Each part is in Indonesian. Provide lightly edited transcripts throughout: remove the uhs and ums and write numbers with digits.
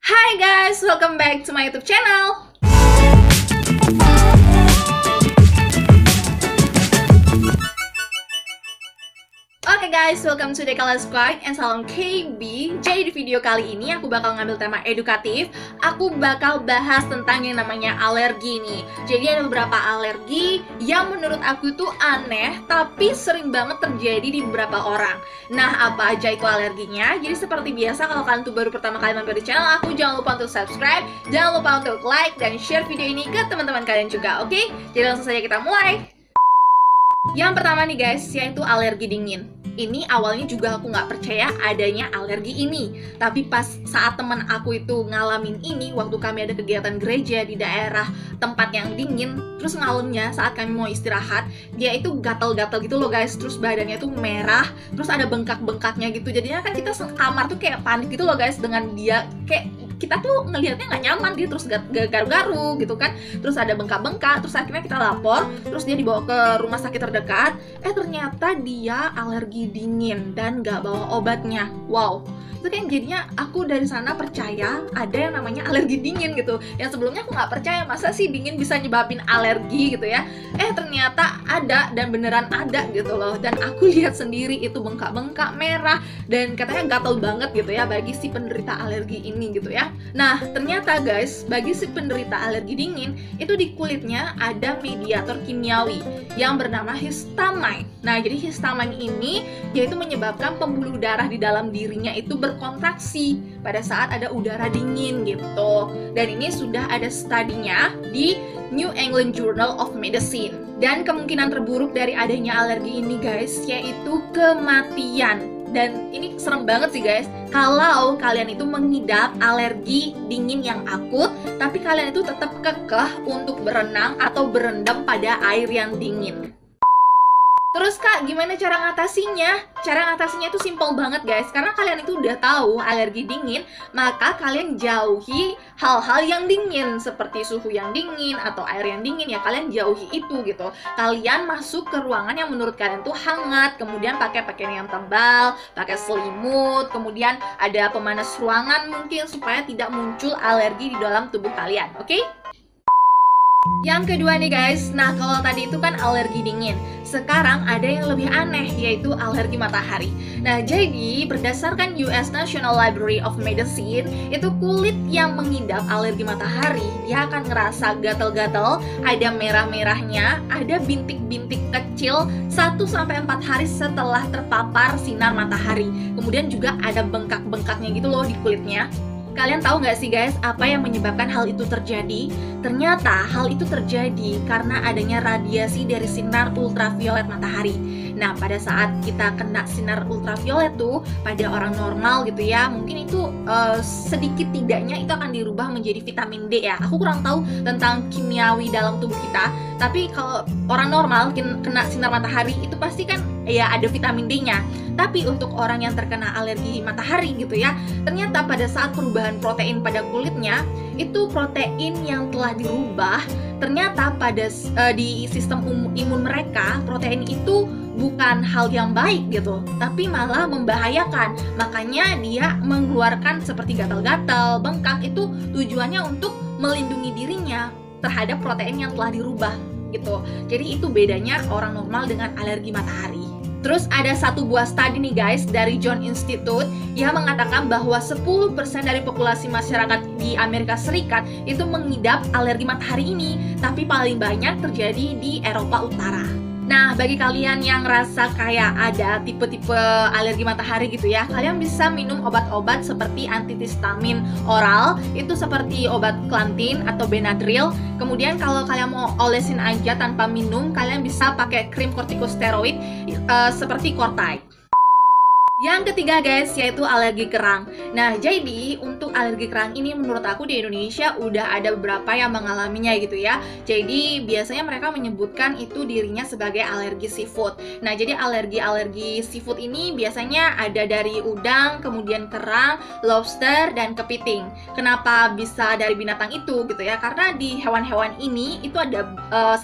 Hai guys, welcome back to my YouTube channel. Oke guys, welcome to Dekala Squad and salam KB. Jadi di video kali ini aku bakal ngambil tema edukatif. Aku bakal bahas tentang yang namanya alergi nih. Jadi ada beberapa alergi yang menurut aku tuh aneh, tapi sering banget terjadi di beberapa orang. Nah, apa aja itu alerginya? Jadi seperti biasa, kalau kalian tuh baru pertama kali mampir di channel aku, jangan lupa untuk subscribe, jangan lupa untuk like dan share video ini ke teman-teman kalian juga, oke? Jadi langsung saja kita mulai. Yang pertama nih guys, yaitu alergi dingin. Ini awalnya juga aku nggak percaya adanya alergi ini. Tapi pas saat teman aku itu ngalamin ini, waktu kami ada kegiatan gereja di daerah tempat yang dingin, terus malamnya saat kami mau istirahat, dia itu gatal-gatal gitu loh guys. Terus badannya tuh merah, terus ada bengkak-bengkaknya gitu. Jadinya kan kita sekamar tuh kayak panik gitu loh guys, dengan dia kayak kita tuh ngelihatnya nggak nyaman gitu, terus garu-garu gitu kan, terus ada bengkak-bengkak, terus akhirnya kita lapor, terus dia dibawa ke rumah sakit terdekat, ternyata dia alergi dingin dan nggak bawa obatnya. Wow, itu kan jadinya aku dari sana percaya ada yang namanya alergi dingin gitu, yang sebelumnya aku nggak percaya, masa sih dingin bisa nyebabin alergi gitu ya. Ternyata ada, dan beneran ada gitu loh, dan aku lihat sendiri itu bengkak-bengkak merah dan katanya gatal banget gitu ya bagi si penderita alergi ini gitu ya. Nah, ternyata guys, bagi si penderita alergi dingin, itu di kulitnya ada mediator kimiawi yang bernama histamine. Nah, jadi histamine ini yaitu menyebabkan pembuluh darah di dalam dirinya itu berkontraksi pada saat ada udara dingin gitu. Dan ini sudah ada studinya di New England Journal of Medicine. Dan kemungkinan terburuk dari adanya alergi ini guys, yaitu kematian. Dan ini serem banget sih guys, kalau kalian itu mengidap alergi dingin yang akut, tapi kalian itu tetap kekeh untuk berenang atau berendam pada air yang dingin. Terus kak, gimana cara ngatasinya? Cara ngatasinya itu simple banget guys. Karena kalian itu udah tahu alergi dingin, maka kalian jauhi hal-hal yang dingin, seperti suhu yang dingin atau air yang dingin, ya kalian jauhi itu gitu. Kalian masuk ke ruangan yang menurut kalian tuh hangat, kemudian pakai pakaian yang tebal, pakai selimut, kemudian ada pemanas ruangan mungkin supaya tidak muncul alergi di dalam tubuh kalian, oke? Yang kedua nih guys, nah kalau tadi itu kan alergi dingin, sekarang ada yang lebih aneh, yaitu alergi matahari. Nah jadi berdasarkan US National Library of Medicine, itu kulit yang mengidap alergi matahari, dia akan ngerasa gatal-gatal, ada merah-merahnya, ada bintik-bintik kecil 1-4 hari setelah terpapar sinar matahari. Kemudian juga ada bengkak-bengkaknya gitu loh di kulitnya. Kalian tahu nggak sih guys, apa yang menyebabkan hal itu terjadi? Ternyata hal itu terjadi karena adanya radiasi dari sinar ultraviolet matahari. Nah, pada saat kita kena sinar ultraviolet tuh, pada orang normal gitu ya, mungkin itu sedikit tidaknya itu akan dirubah menjadi vitamin D ya. Aku kurang tahu tentang kimiawi dalam tubuh kita, tapi kalau orang normal kena sinar matahari itu pasti kan ya ada vitamin D-nya. Tapi untuk orang yang terkena alergi matahari gitu ya, ternyata pada saat perubahan protein pada kulitnya, itu protein yang telah dirubah, ternyata pada di sistem imun mereka, protein itu bukan hal yang baik gitu, tapi malah membahayakan. Makanya dia mengeluarkan seperti gatal-gatal, bengkak, itu tujuannya untuk melindungi dirinya terhadap protein yang telah dirubah gitu. Jadi itu bedanya orang normal dengan alergi matahari. Terus ada satu buah studi nih guys dari John Institute yang mengatakan bahwa 10% dari populasi masyarakat di Amerika Serikat itu mengidap alergi matahari ini, tapi paling banyak terjadi di Eropa Utara. Nah, bagi kalian yang ngerasa kayak ada tipe-tipe alergi matahari gitu ya, kalian bisa minum obat-obat seperti antihistamin oral, itu seperti obat Clantine atau Benadryl. Kemudian kalau kalian mau olesin aja tanpa minum, kalian bisa pakai krim kortikosteroid seperti Cortide. Yang ketiga guys, yaitu alergi kerang. Nah, jadi untuk alergi kerang ini menurut aku di Indonesia udah ada beberapa yang mengalaminya gitu ya. Jadi biasanya mereka menyebutkan itu dirinya sebagai alergi seafood. Nah, jadi alergi seafood ini biasanya ada dari udang, kemudian kerang, lobster, dan kepiting. Kenapa bisa dari binatang itu gitu ya? Karena di hewan-hewan ini itu ada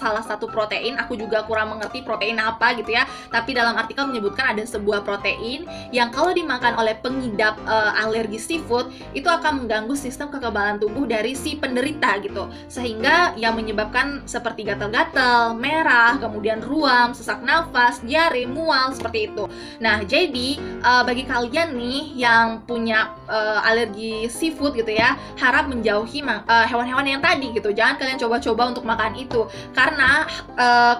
salah satu protein, aku juga kurang mengerti protein apa gitu ya. Tapi dalam artikel menyebutkan ada sebuah protein yang kalau dimakan oleh pengidap alergi seafood itu akan mengganggu sistem kekebalan tubuh dari si penderita gitu, sehingga yang menyebabkan seperti gatal-gatal, merah, kemudian ruam, sesak nafas, diare, mual, seperti itu. Nah, jadi bagi kalian nih yang punya alergi seafood gitu ya, harap menjauhi hewan-hewan yang tadi gitu. Jangan kalian coba-coba untuk makan itu, karena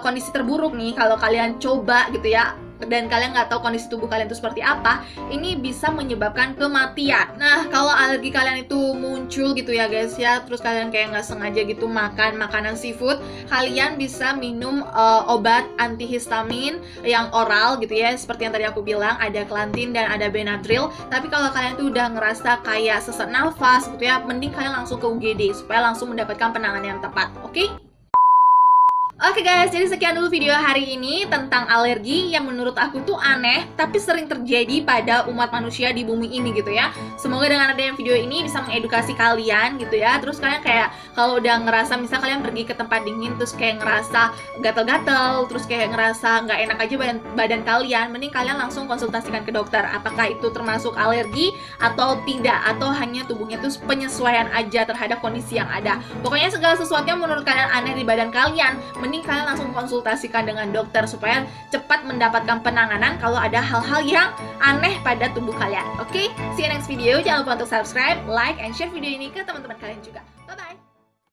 kondisi terburuk nih kalau kalian coba gitu ya, dan kalian nggak tahu kondisi tubuh kalian itu seperti apa, ini bisa menyebabkan kematian. Nah, kalau alergi kalian itu muncul gitu ya guys ya, terus kalian kayak nggak sengaja gitu makan makanan seafood, kalian bisa minum obat antihistamin yang oral gitu ya, seperti yang tadi aku bilang, ada Clantine dan ada Benadryl. Tapi kalau kalian tuh udah ngerasa kayak sesak nafas gitu ya, mending kalian langsung ke UGD supaya langsung mendapatkan penanganan yang tepat, oke? Oke guys, jadi sekian dulu video hari ini tentang alergi yang menurut aku tuh aneh, tapi sering terjadi pada umat manusia di bumi ini gitu ya. Semoga dengan adanya video ini bisa mengedukasi kalian gitu ya. Terus kalian kayak kalau udah ngerasa, misal kalian pergi ke tempat dingin terus kayak ngerasa gatel-gatel, terus kayak ngerasa nggak enak aja badan kalian, mending kalian langsung konsultasikan ke dokter. Apakah itu termasuk alergi atau tidak, atau hanya tubuhnya tuh penyesuaian aja terhadap kondisi yang ada. Pokoknya segala sesuatu yang menurut kalian aneh di badan kalian, mending kalian langsung konsultasikan dengan dokter supaya cepat mendapatkan penanganan kalau ada hal-hal yang aneh pada tubuh kalian. Oke, see you next video. Jangan lupa untuk subscribe, like, and share video ini ke teman-teman kalian juga.